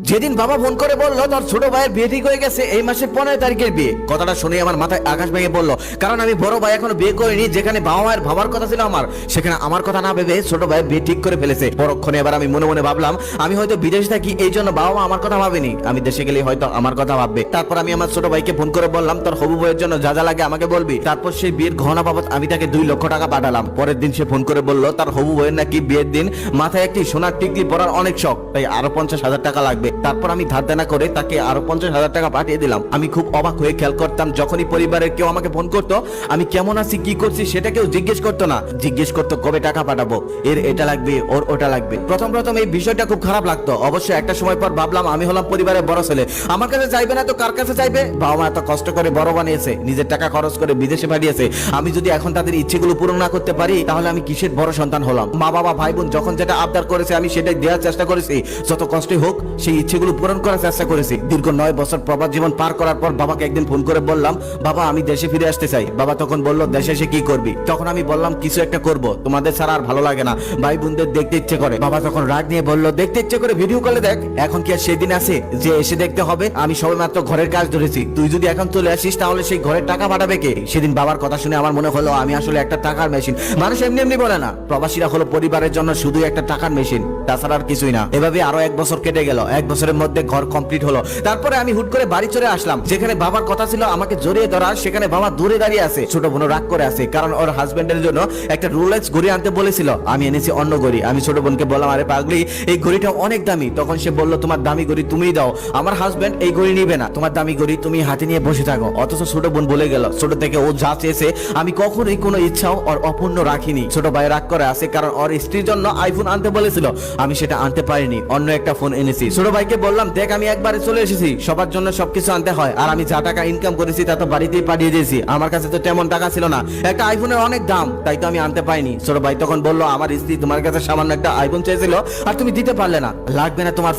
যেদিন বাবা ফোন করে বললো তোর ছোট ভাইয়ের বিয়ে ঠিক হয়ে গেছে, এই মাসের 15 তারিখের বিয়ে, কথাটা শুনে আমার মাথায় আকাশ ভেঙে বললো। কারণ আমি বড় ভাই এখনো বিয়ে করিনি, যেখানে বাবা মায়ের ভাবার কথা ছিল আমার, সেখানে আমার কথা না ভেবে ছোট ভাই বিয়ে ঠিক করে ফেলেছে। পরক্ষণে এবার আমি মনে মনে ভাবলাম আমি হয়তো বিদেশে থাকি, এই জন্য বাবা মা আমার কথা ভাবেনি, আমি দেশে গেলে হয়তো আমার কথা ভাববে। তারপর আমি আমার ছোট ভাইকে ফোন করে বললাম তোর হবু বউয়ের জন্য যা যা লাগে আমাকে বলবি। তারপর সেই বিয়ের গহনা বাবদ আমি তাকে 2 লক্ষ টাকা পাঠালাম। পরের দিন সে ফোন করে বললো তার হবু বউয়ের নাকি বিয়ের দিন মাথায় একটি সোনার টিকলি পরার অনেক শখ, তাই আরো 50,000 টাকা লাগবে। তারপর আমি ধার দেনা করে তাকে আরো 50,000 টাকা পাঠিয়ে দিলাম। আমি খুব অবাক হয়ে খেয়াল করতাম যখনই পরিবারের কেউ আমাকে ফোন করতো, আমি কেমন আছি কি করছি সেটা কেউ জিজ্ঞেস করতো না, জিজ্ঞেস করতো কবে টাকা পাঠাবো, এর এটা লাগবে ওর ওটা লাগবে। প্রথম এই বিষয়টা খুব খারাপ লাগতো। অবশ্য একটা সময় পর ভাবলাম আমি হলাম পরিবারের বড় ছেলে, আমার কাছে চাইবে না তো কার কাছে চাইবে? বাবা মা এত কষ্ট করে বড় বানিয়েছে, নিজের টাকা খরচ করে বিদেশে পাঠিয়েছে, আমি যদি এখন তাদের ইচ্ছেগুলো পূরণ না করতে পারি তাহলে আমি কিসের বড় সন্তান হলাম? মা বাবা ভাই বোন যখন যেটা আবদার করেছে আমি সেটাই দেওয়ার চেষ্টা করেছি, যত কষ্টই হোক সেই ইচ্ছেগুলো পূরণ করার চেষ্টা করেছি। দীর্ঘ 9 বছর প্রবাস জীবন পার করার পর বাবাকে একদিন ফোন করে বললাম বাবা আমি দেশে ফিরে আসতে চাই। বাবা তখন বলল দেশে এসে কি করবি? তখন আমি বললাম কিছু একটা করব, তোমাদের ছাড়া আর ভালো লাগে না, ভাই বোনদের দেখতে ইচ্ছে করে। বাবা তখন রাগ নিয়ে বলল দেখতে ইচ্ছে করে ভিডিও কলে দেখ, এখন কি আর সেই দিন আছে যে এসে দেখতে হবে? আমি সবেমাত্র ঘরের কাজ ধরেছি, তুই যদি এখন চলে আসিস তাহলে সেই ঘরের টাকা পাঠাবে কে? সেদিন বাবার কথা শুনে আমার মনে হলো আমি আসলে একটা টাকার মেশিন। মানুষ এমনি এমনি বলে না, প্রবাসীরা হলো পরিবারের জন্য শুধু একটা টাকার মেশিন, তাছাড়া আর কিছুই না। এভাবে আরো 1 বছর কেটে গেল, 1 বছরের মধ্যে ঘর কমপ্লিট হলো। তারপরে আমি হুট করে বাড়ি চলে আসলাম, যেখানে বাবার কথা ছিল আমাকে জড়িয়ে ধরার, সেখানে বাবা দূরে দাঁড়িয়ে আছে। ছোট বোন রাগ করে আছে, কারণ ওর হাজবেন্ডের জন্য একটা রোলেক্স ঘড়ি আনতে বলেছিল, আমি এনেছি অন্য ঘড়ি। আমি ছোট বোনকে বললাম আরে পাগলি এই ঘড়িটা অনেক দামি। তখন সে বলল তোমার দামি ঘড়ি তুমিই দাও, আমার হাজবেন্ড এই ঘড়ি নিবে না, তোমার দামি ঘড়ি তুমি হাতে নিয়ে বসে থাকো। অথচ ছোট বোন বলে গেল ছোট থেকে ও যা চেয়েছে আমি কখনোই কোনো ইচ্ছাও ওর অপূর্ণ রাখিনি। ছোট ভাই রাগ করে আছে, কারণ ওর স্ত্রীর জন্য আইফোন আনতে বলেছিল, আমি সেটা আনতে পারিনি, অন্য একটা ফোন এনেছি। ছোট ভাইকে বললাম দেখ আমি একবারে চলে এসেছি, সবার জন্য সবকিছু আনতে হয়, আর আমি যা টাকা ইনকাম করেছি তা তো বাড়িতেই পাঠিয়ে দিয়েছি, আমার কাছে তো তেমন টাকা ছিল না, একটা আইফোনের অনেক দাম, তাই তো আমি আনতে পাইনি। ছোট ভাই তখন বললো আমার স্ত্রী তোমার কাছে সামান্য একটা আইফোন চেয়েছিল আর তুমি দিতে পারলে না, লাগবে না তোমার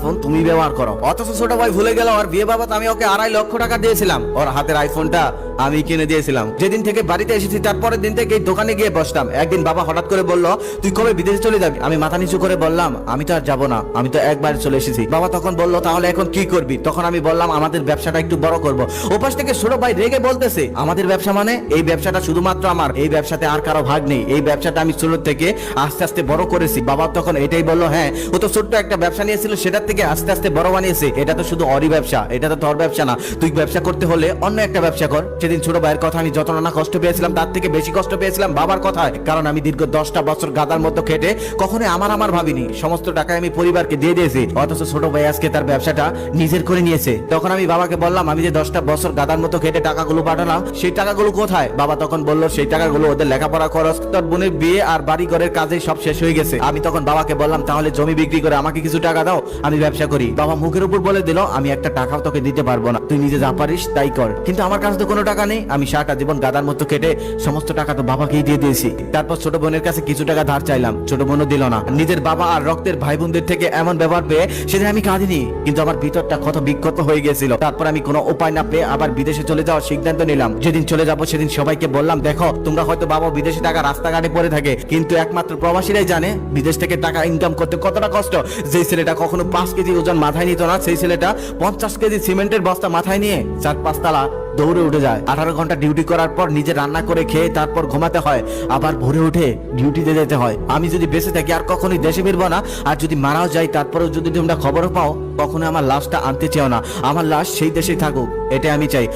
ফোন তুমি ব্যবহার করো। অথচ ছোট ভাই ভুলে গেল আর বিয়ে বাবদ আমি ওকে 2.5 লক্ষ টাকা দিয়েছিলাম, ওর হাতের আইফোনটা আমি কিনে দিয়েছিলাম। যেদিন থেকে বাড়িতে এসেছি তারপরের দিন থেকে এই দোকানে গিয়ে বসতাম। একদিন বাবা হঠাৎ করে বলল তুই কবে বিদেশে চলে যাবি? আমি মাথা নিচু করে বললাম আমি তো আর যাবো না, আমি তো একবার চলে এসেছি। বাবা তখন বলল তাহলে এখন কি করবি? তখন আমি বললাম আমাদের ব্যবসাটা একটু বড় করব। ওপাশ থেকে ছোট ভাই রেগে বলতেছে আমাদের ব্যবসা মানে? এই ব্যবসাটা শুধুমাত্র আমার, এই ব্যবসাতে আর কারো ভাগ নেই, এই ব্যবসাটা আমি ছোট থেকে আস্তে আস্তে বড় করেছি। বাবা তখন এটাই বলল হ্যাঁ ও তো ছোট্ট একটা ব্যবসা নিয়েছিল, সেটার থেকে আস্তে আস্তে বড় বানিয়েছে, এটা তো শুধু অরি ব্যবসা, এটা তো তোর ব্যবসা না, তুই ব্যবসা করতে হলে অন্য একটা ব্যবসা কর। সেদিন ছোট ভাইয়ের কথা আমি যতটা না কষ্ট পেয়েছিলাম তার থেকে বেশি কষ্ট পেয়েছিলাম বাবার কথায়, কারণ আমি দীর্ঘ 10টা বছর গাদার মতো খেটে কখনো আমার ভাবিনি, সমস্ত টাকা আমি পরিবারকে দিয়ে দিয়েছি। অথচ ছোট ভাই আজকে তার ব্যবসাটা নিজের করে নিয়েছে। তখন আমি বাবাকে বললাম আমি যে 10টা বছর গাদার মতো খেটে টাকাগুলো পাঠালাম সেই টাকাগুলো কোথায়? বাবা তখন বলল সেই টাকাগুলো ওদের লেখাপড়া খরচ, তোর বোনের বিয়ে আর বাড়ি ঘরের কাজে সব শেষ হয়ে গেছে। আমি তখন বাবাকে বললাম তাহলে জমি বিক্রি করে আমাকে কিছু টাকা দাও, আমি ব্যবসা করি। বাবা মুখের উপর বলে দিল আমি একটা টাকাও তোকে দিতে পারবো না, তুই নিজে যা পারিস তাই কর। কিন্তু আমার কাছে তো কোনো টাকা নেই, আমি সারাটা জীবন গাদার মতো কেটে সমস্ত টাকা তো বাবাকেই দিয়ে দিয়েছি। তারপর ছোট বোনের কাছে কিছু টাকা ধার চাইলাম, ছোট বোনও দিল না। নিজের বাবা আর রক্তের ভাই বোনদের থেকে এমন ব্যবহার পেয়ে সেদিন আমি কাঁদিনি, কিন্তু আমার ভিতরটা কত বিক্ষত হয়ে গেছিল। তারপর আমি কোনো উপায় না পেয়ে আবার বিদেশে চলে যাওয়ার সিদ্ধান্ত নিলাম। যেদিন চলে যাবো সেদিন সবাইকে বললাম দেখো তোমরা হয়তো বাবা বিদেশে টাকা রাস্তাঘাটে পড়ে থাকে, কিন্তু একমাত্র প্রবাসীরাই জানে বিদেশ থেকে টাকা ইনকাম করতে কতটা কষ্ট। যে ছেলেটা কখনো 5 কেজি ওজন মাথায় নিত না, সেই ছেলেটা 50 কেজি সিমেন্টের বস্তা মাথায় নিয়ে 4-5 তলা দৌড়ে উঠে যায়। 18 ঘন্টা ডিউটি করার পর নিজে রান্না করে খেয়ে তারপর ঘুমাতে হয়, আবার ভোরে উঠে ডিউটিতে যেতে হয়। আমি যদি বেঁচে থাকি আর কখনোই দেশে ফিরবো না, আর যদি মারাও যাই তারপরেও যদি তোমরা খবরও পাও কখনো আমার লাশটা আনতে চেও না, আমার লাশ সেই দেশেই থাকুক, এটাই আমি চাই।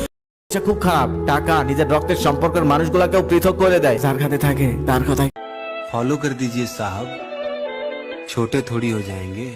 খুব খারাপ, টাকা নিজের রক্তের সম্পর্কের মানুষগুলোকেও পৃথক করে দেয়, যার কাছে থাকে তার কথাই फॉलो कर दीजिए साहब, छोटे थोड़ी हो जाएंगे।